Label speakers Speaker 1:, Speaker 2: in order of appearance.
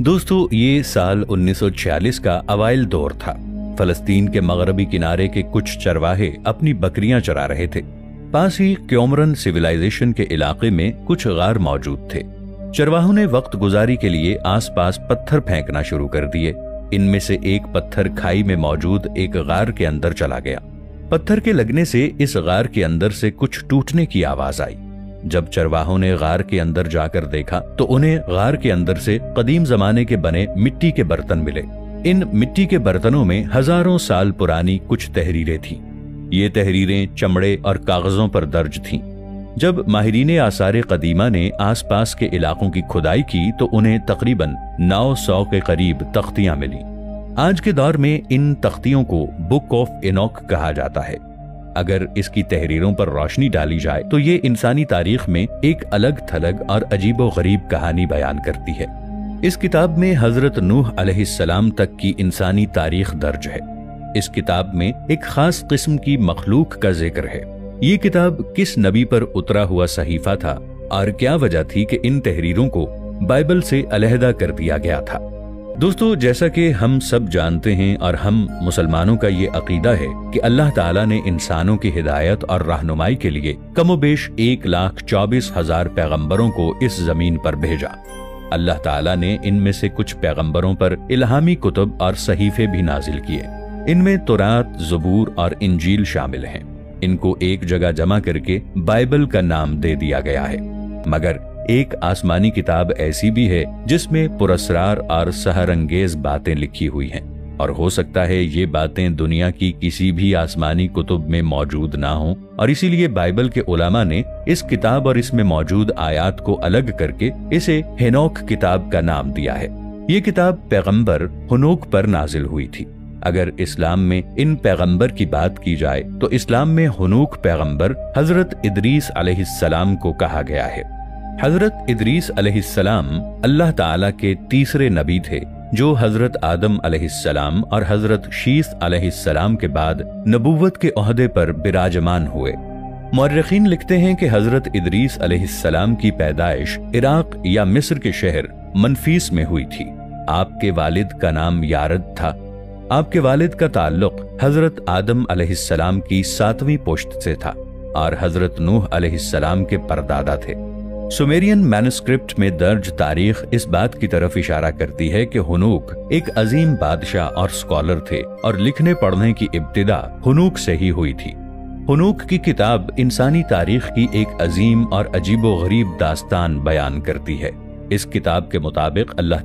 Speaker 1: दोस्तों, ये साल 1946 का अवाइल दौर था। फलस्तीन के मगरबी किनारे के कुछ चरवाहे अपनी बकरियां चरा रहे थे। पास ही क्योमरन सिविलाइजेशन के इलाके में कुछ गार मौजूद थे। चरवाहों ने वक्त गुजारी के लिए आसपास पत्थर फेंकना शुरू कर दिए। इनमें से एक पत्थर खाई में मौजूद एक गार के अंदर चला गया। पत्थर के लगने से इस गार के अंदर से कुछ टूटने की आवाज आई। जब चरवाहों ने गार के अंदर जाकर देखा तो उन्हें गार के अंदर से कदीम जमाने के बने मिट्टी के बर्तन मिले। इन मिट्टी के बर्तनों में हजारों साल पुरानी कुछ तहरीरें थीं। ये तहरीरें चमड़े और कागजों पर दर्ज थीं। जब माहिरीने आसार कदीमा ने आसपास के इलाकों की खुदाई की तो उन्हें तकरीबन 900 के करीब तख्तियां मिली। आज के दौर में इन तख्तियों को बुक ऑफ एनॉक कहा जाता है। अगर इसकी तहरीरों पर रोशनी डाली जाए तो ये इंसानी तारीख में एक अलग थलग और अजीबो गरीब कहानी बयान करती है। इस किताब में हजरत नूह अलैहिस्सलाम तक की इंसानी तारीख दर्ज है। इस किताब में एक खास किस्म की मखलूक का जिक्र है। ये किताब किस नबी पर उतरा हुआ सहीफा था और क्या वजह थी कि इन तहरीरों को बाइबल से अलहदा कर दिया गया था। दोस्तों, जैसा कि हम सब जानते हैं और हम मुसलमानों का ये अकीदा है कि अल्लाह ताला ने इंसानों की हिदायत और रहनुमाई के लिए कमोबेश 1,24,000 पैगंबरों को इस जमीन पर भेजा। अल्लाह ताला ने इनमें से कुछ पैगंबरों पर इल्हामी कुतुब और सहीफे भी नाजिल किए। इनमें तौरात, ज़बूर और इंजील शामिल हैं। इनको एक जगह जमा करके बाइबल का नाम दे दिया गया है। मगर एक आसमानी किताब ऐसी भी है जिसमें पुरस्रार और सहरंगेज बातें लिखी हुई हैं, और हो सकता है ये बातें दुनिया की किसी भी आसमानी कुतुब में मौजूद ना हों, और इसीलिए बाइबल के उलमा ने इस किताब और इसमें मौजूद आयात को अलग करके इसे हेनोक किताब का नाम दिया है। ये किताब पैगंबर हुनूक पर नाजिल हुई थी। अगर इस्लाम में इन पैगंबर की बात की जाए तो इस्लाम में हुनूक पैगंबर हजरत इदरीस अलैहिस्सलाम को कहा गया है। हजरत इदरीस अलैहिस्सलाम अल्लाह ताला के तीसरे नबी थे जो हजरत आदम अलैहिस्सलाम और हजरत शीस अलैहिस्सलाम के बाद नबूवत के ओहदे पर बिराजमान हुए। मुअर्रिखीन लिखते हैं कि हजरत इदरीस अलैहिस्सलाम की पैदाइश इराक या मिस्र के शहर मनफीस में हुई थी। आपके वालिद का नाम यारद था। आपके वालिद का ताल्लुक हजरत आदम अलैहिस्सलाम की 7वीं पुश्त से था और हजरत नूह अलैहिस्सलाम के परदादा थे। सुमेरियन मैन्युस्क्रिप्ट में दर्ज तारीख इस बात की तरफ इशारा करती है कि हुनूक एक अजीम बादशाह और स्कॉलर थे और लिखने पढ़ने की इब्तिदा हुनूक से ही हुई थी। हुनूक की किताब इंसानी तारीख की एक अजीम और अजीबो गरीब दास्तान बयान करती है। इस किताब के मुताबिक अल्लाह